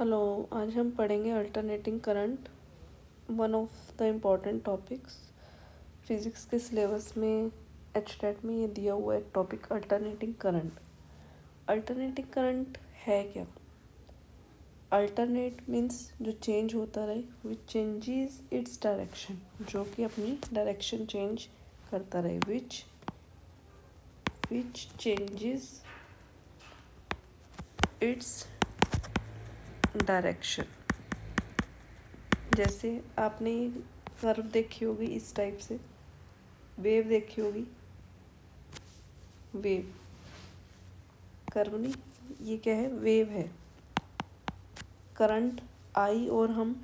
Hello. आज हम पढ़ेंगे alternating current, one of the important topics. Physics के सिलेबस में एचटेट में ये दिया हुआ है topic alternating current. Alternating current है क्या? अल्टरनेट मीन्स जो चेंज होता रहे, विच चेंजेस इट्स डायरेक्शन, जो कि अपनी डायरेक्शन चेंज करता रहे, विच चेंजेस इट्स डायरेक्शन। जैसे आपने कर्व देखी होगी इस टाइप से, वेव देखी होगी, वेव, कर्व नहीं, ये क्या है? वेव है। करंट आई और हम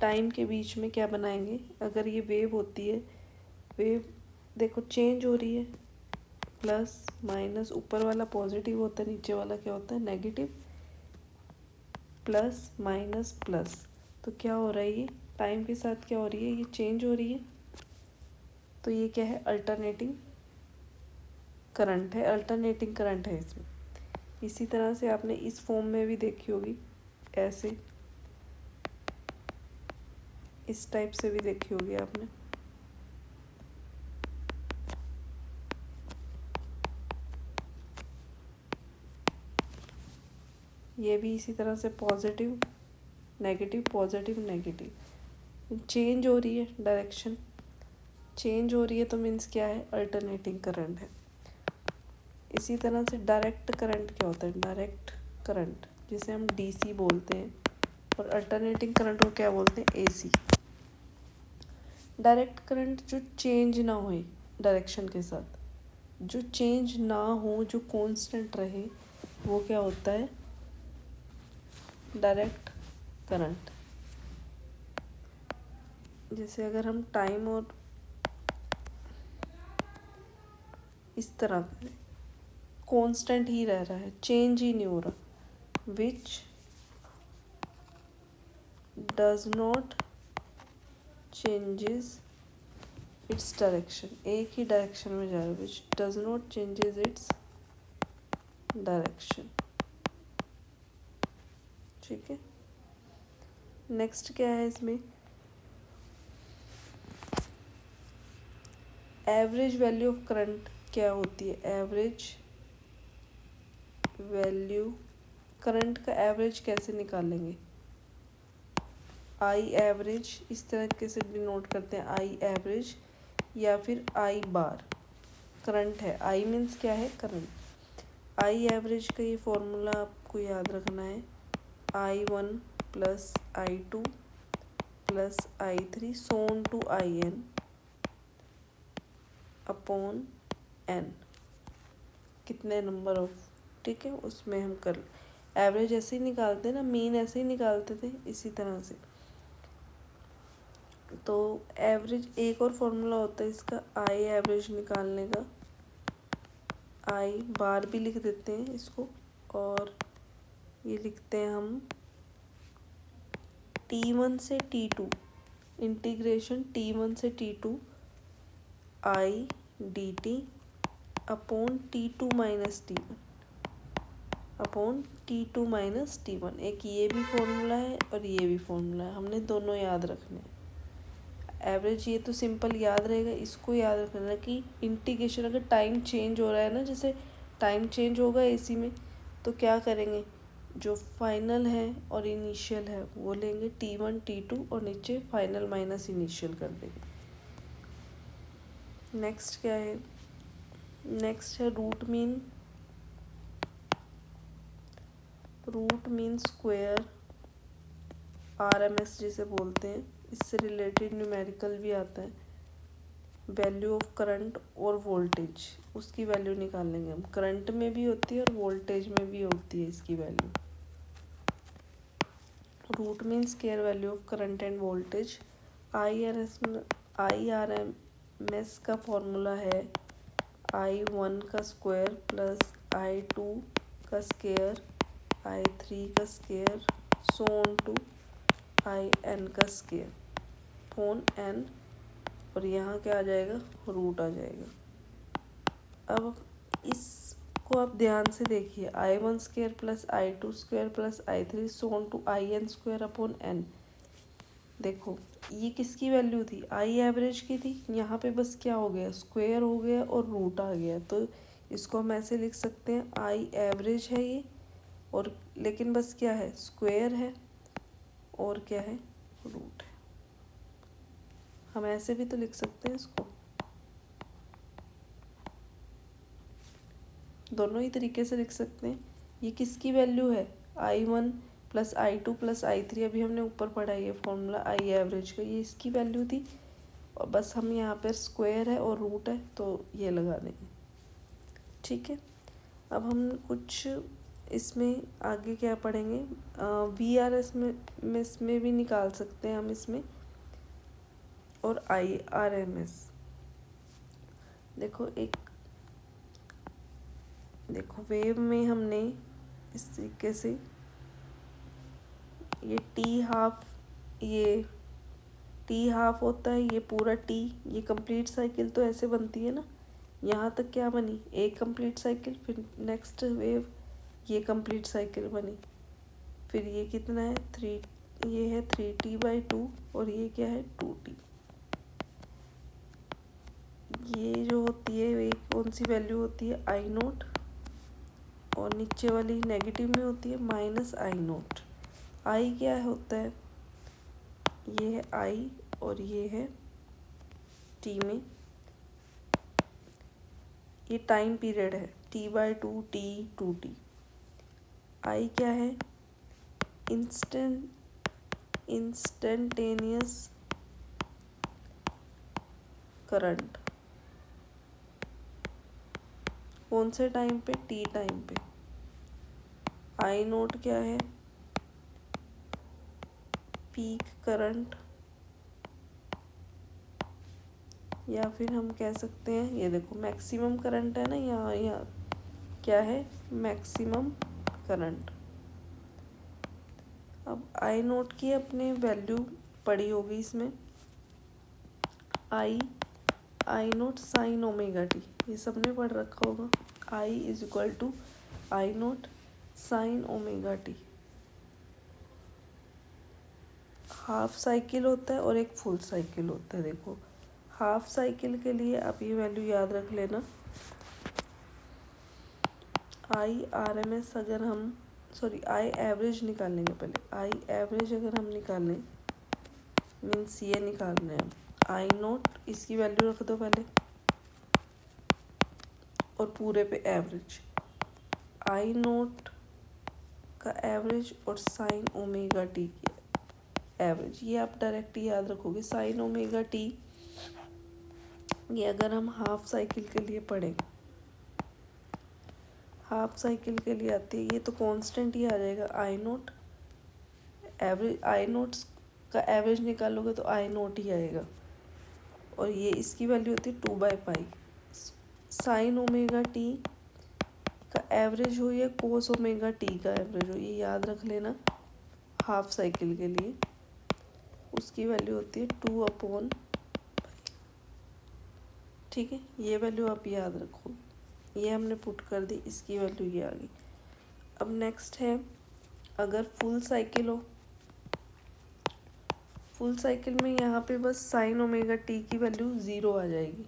टाइम के बीच में क्या बनाएंगे? अगर ये वेव होती है, वेव देखो चेंज हो रही है, प्लस माइनस, ऊपर वाला पॉजिटिव होता है, नीचे वाला क्या होता है? नेगेटिव। प्लस माइनस प्लस, तो क्या हो रहा है? ये टाइम के साथ क्या हो रही है? ये चेंज हो रही है। तो ये क्या है? अल्टरनेटिंग करंट है, अल्टरनेटिंग करंट है इसमें। इसी तरह से आपने इस फॉर्म में भी देखी होगी, ऐसे इस टाइप से भी देखी होगी आपने। ये भी इसी तरह से positive negative, positive negative, change हो रही है, डायरेक्शन चेंज हो रही है, तो मीन्स क्या है? अल्टरनेटिंग करंट है। इसी तरह से डायरेक्ट करंट क्या होता है? डायरेक्ट करंट जिसे हम डीसी बोलते हैं, और अल्टरनेटिंग करंट को क्या बोलते हैं? एसी। डायरेक्ट करंट जो चेंज ना हो डायरेक्शन के साथ, जो चेंज ना हो, जो कांस्टेंट रहे, वो क्या होता है? Direct current. जैसे अगर हम टाइम और इस तरह करें, कांस्टेंट ही रह रहा है, चेंज ही नहीं हो रहा, which does not changes its direction, एक ही डायरेक्शन में जा रहा है, which does not changes its direction. ठीक है। नेक्स्ट क्या है इसमें? एवरेज वैल्यू ऑफ करंट क्या होती है? एवरेज वैल्यू, करंट का एवरेज कैसे निकालेंगे? आई एवरेज, इस तरीके से डिनोट करते हैं, आई एवरेज या फिर आई बार। करंट है, आई मीन्स क्या है? करंट। आई एवरेज का ये फॉर्मूला आपको याद रखना है, I1 plus I2 plus I3 so on to IN upon N, कितने नंबर ऑफ, ठीक है, उसमें हम कर एवरेज ऐसे ही निकालते हैं ना, मीन ऐसे ही निकालते थे, इसी तरह से। तो एवरेज, एक और फॉर्मूला होता है इसका, आई एवरेज निकालने का, आई बार भी लिख देते हैं इसको, और ये लिखते हैं हम T1 से T2 इंटीग्रेशन T1 से T2 I D T upon T2 minus T1 upon T2 minus T1। एक ये भी फॉर्मूला है और ये भी फॉर्मूला है, हमने दोनों याद रखने हैं। एवरेज ये तो सिंपल याद रहेगा, इसको याद रखना कि इंटीग्रेशन, अगर टाइम चेंज हो रहा है ना, जैसे टाइम चेंज होगा एसी में, तो क्या करेंगे? जो फाइनल है और इनिशियल है वो लेंगे, T1 T2, और नीचे फाइनल माइनस इनिशियल कर देंगे। नेक्स्ट क्या है? नेक्स्ट है root mean. Root mean square, RMS जिसे बोलते हैं, इससे रिलेटेड न्यूमेरिकल भी आता है। वैल्यू ऑफ करंट और वोल्टेज, उसकी वैल्यू निकाल लेंगे हम। करंट में भी होती है और वोल्टेज में भी होती है इसकी value. Root mean square value of current and voltage. IRMS का फॉर्मूला है I1 का स्क्वायर प्लस I2 का स्क्वायर, I3 का स्क्वायर, सोन टू IN का स्क्वायर फोन N, और यहाँ क्या आ जाएगा? रूट आ जाएगा। अब इस इसको आप ध्यान से देखिए, I1² plus I2² plus I3 so on to IN² upon n। देखो ये किसकी वैल्यू थी, आई एवरेज की थी। यहाँ पे बस क्या हो गया, स्क्वायर हो गया और रूट आ गया। तो इसको हम ऐसे लिख सकते हैं, आई एवरेज है ये, और लेकिन बस क्या है, स्क्वायर है और क्या है, रूट है। हम ऐसे भी तो लिख सकते हैं इसको, दोनों ही तरीके से लिख सकते हैं। ये किसकी वैल्यू है, I1 plus I2 plus I3, अभी हमने ऊपर पढ़ा है ये फॉर्मूला आई एवरेज का, ये इसकी वैल्यू थी। और बस हम यहाँ पर स्क्वायर है और रूट है तो ये लगा देंगे। ठीक है, अब हम कुछ इसमें आगे क्या पढ़ेंगे, VRS में इसमें भी निकाल सकते हैं हम इसमें, और IRMS। देखो वेव में हमने इस तरीके से ये टी हाफ होता है, ये पूरा टी, ये कंप्लीट साइकिल तो ऐसे बनती है ना। यहाँ तक क्या बनी, एक कंप्लीट साइकिल, फिर नेक्स्ट वेव ये कंप्लीट साइकिल बनी, फिर ये कितना है 3, ये है 3t/2 और ये क्या है 2t। ये जो होती है वे कौन सी वैल्यू होती है, I0, और नीचे वाली नेगेटिव में होती है -I0। I क्या होता है, ये है I और ये है t में, ये टाइम पीरियड है t/2 t 2t। I क्या है, इंस्टेंटेनियस करंट, कौन से टाइम पे, t टाइम पे। I0 क्या है, पीक करंट, या फिर हम कह सकते हैं, ये देखो मैक्सिमम करंट है ना, यहाँ क्या है, मैक्सिमम करंट। अब I0 की अपने वैल्यू पड़ी होगी इसमें, I0 साइन ओमेगा टी, ये सबने पढ़ रखा होगा। I = I0 sine omega T. Half cycle होता है और एक फुल साइकिल होता है। देखो हाफ साइकिल के लिए आप ये वैल्यू याद रख लेना, IRMS अगर हम आई एवरेज निकालेंगे, पहले आई एवरेज अगर हम निकालें, मीन्स ये निकालना है I0, इसकी वैल्यू रख दो पहले, और पूरे पे एवरेज, I0 का एवरेज और साइन ओमेगा टी की एवरेज, ये आप डायरेक्ट याद रखोगे। साइन ओमेगा टी ये अगर हम हाफ साइकिल के लिए पढ़ें, हाफ साइकिल के लिए आती है, ये तो कांस्टेंट ही आ जाएगा I0 एवरेज। I0 का एवरेज निकालोगे तो I0 ही आएगा, और ये इसकी वैल्यू होती है 2/पाई। साइन ओमेगा टी का एवरेज हो या कोस ओमेगा टी का एवरेज हो, ये याद रख लेना हाफ साइकिल के लिए, उसकी वैल्यू होती है 2/, ठीक है। ये वैल्यू आप याद रखो, ये हमने पुट कर दी, इसकी वैल्यू ये आ गई। अब नेक्स्ट है, अगर फुल साइकिल हो, फुल साइकिल में यहाँ पे बस साइन ओमेगा टी की वैल्यू 0 आ जाएगी।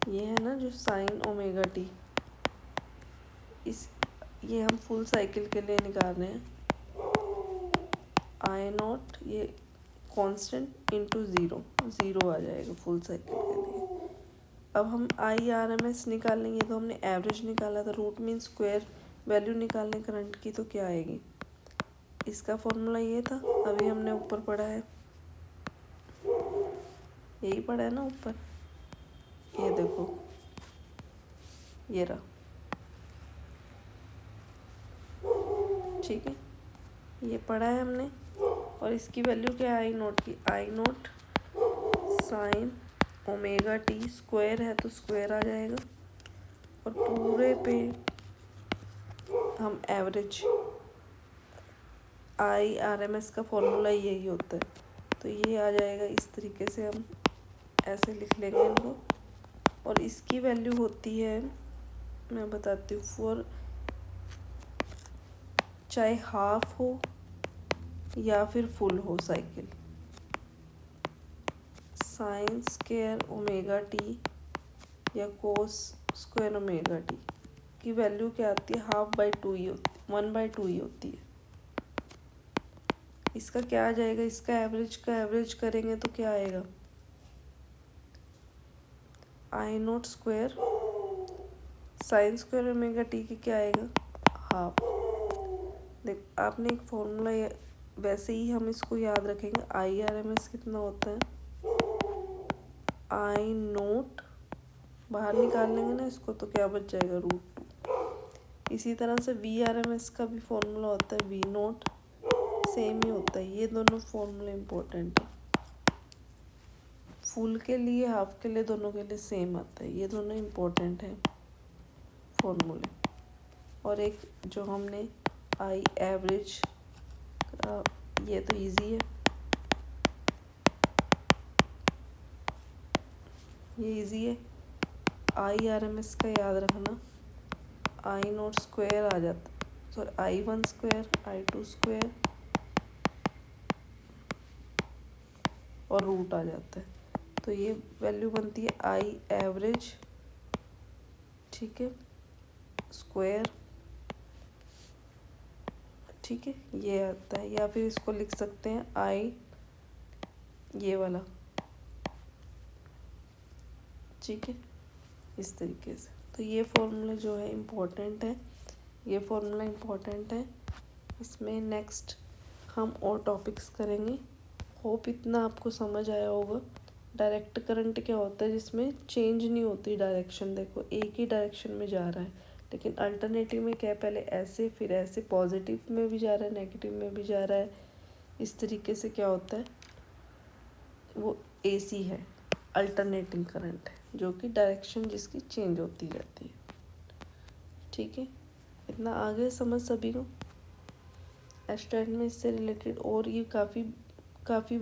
ये है ना जो साइन ओमेगा टी, ये हम फुल साइकिल के लिए निकाल रहे हैं। I0 ये कांस्टेंट इंटू 0 आ जाएगा फुल साइकिल के लिए। अब हम IRMS निकालेंगे, तो हमने एवरेज निकाला था, रूट मीन स्क्वायर, वैल्यू निकालने करंट की तो क्या आएगी, इसका फॉर्मूला ये था, अभी हमने ऊपर पढ़ा है, यही पढ़ा है ना ऊपर, ये देखो ये रहा, ठीक है, ये पढ़ा है हमने। और इसकी वैल्यू क्या है I0 की, I0 sine omega T, square है तो स्क्वायर आ जाएगा, और पूरे पे हम एवरेज, IRMS का फॉर्मूला यही होता है, तो ये आ जाएगा। इस तरीके से हम ऐसे लिख लेंगे इनको, और इसकी वैल्यू होती है मैं बताती हूँ। फॉर चाहे हाफ हो या फिर फुल हो cycle, sign square omega T या कोस स्क्वायर ओमेगा टी की वैल्यू क्या आती है? हाफ बाई टू ही होती है, 1/2 ही होती है। इसका क्या आ जाएगा? इसका एवरेज का एवरेज करेंगे तो क्या आएगा? I naught square sine square omega T की क्या आएगा? हाफ। देख आपने एक फॉर्मूला, वैसे ही हम इसको याद रखेंगे। IRMS कितना होता है? आई नोट, बाहर निकाल लेंगे ना इसको तो क्या बच जाएगा? √2। इसी तरह से VRMS का भी फॉर्मूला होता है V नोट, सेम ही होता है। ये दोनों फॉर्मूले इम्पोर्टेंट है। फुल के लिए, हाफ के लिए, दोनों के लिए सेम आता है। ये दोनों इम्पोर्टेंट है फॉर्मूले। और एक जो हमने आई एवरेज, ये तो इजी है, ये इजी है। IRMS का याद रखना, आई नोट स्क्वायर आ जाता है, sorry I1 square, I2 square और रूट आ जाता है। तो ये वैल्यू बनती है आई एवरेज, ठीक है, स्क्वायर, ठीक है, ये आता है। या फिर इसको लिख सकते हैं आई, ये वाला, ठीक है, इस तरीके से। तो ये फॉर्मूला जो है इम्पोर्टेंट है, ये फॉर्मूला इम्पोर्टेंट है। इसमें नेक्स्ट हम और टॉपिक्स करेंगे। होप इतना आपको समझ आया होगा। डायरेक्ट करंट क्या होता है? जिसमें चेंज नहीं होती डायरेक्शन, देखो एक ही डायरेक्शन में जा रहा है। लेकिन अल्टरनेटिव में क्या है? पहले ऐसे फिर ऐसे, पॉजिटिव में भी जा रहा है, नेगेटिव में भी जा रहा है। इस तरीके से क्या होता है? वो AC है, अल्टरनेटिंग करंट है, जो कि डायरेक्शन जिसकी चेंज होती रहती है, ठीक है। इतना आगे समझ सभी को? एस्टेट में इससे रिलेटेड और ये काफ़ी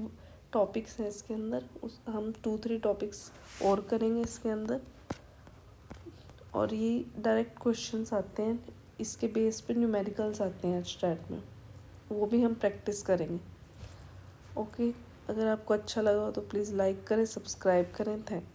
टॉपिक्स हैं इसके अंदर। हम 2-3 टॉपिक्स और करेंगे इसके अंदर। और ये डायरेक्ट क्वेश्चंस आते हैं, इसके बेस पे न्यूमेरिकल्स आते हैं एस्टेट में, वो भी हम प्रैक्टिस करेंगे। ओके, अगर आपको अच्छा लगा हो तो प्लीज़ लाइक करें, सब्सक्राइब करें। थैंक्स।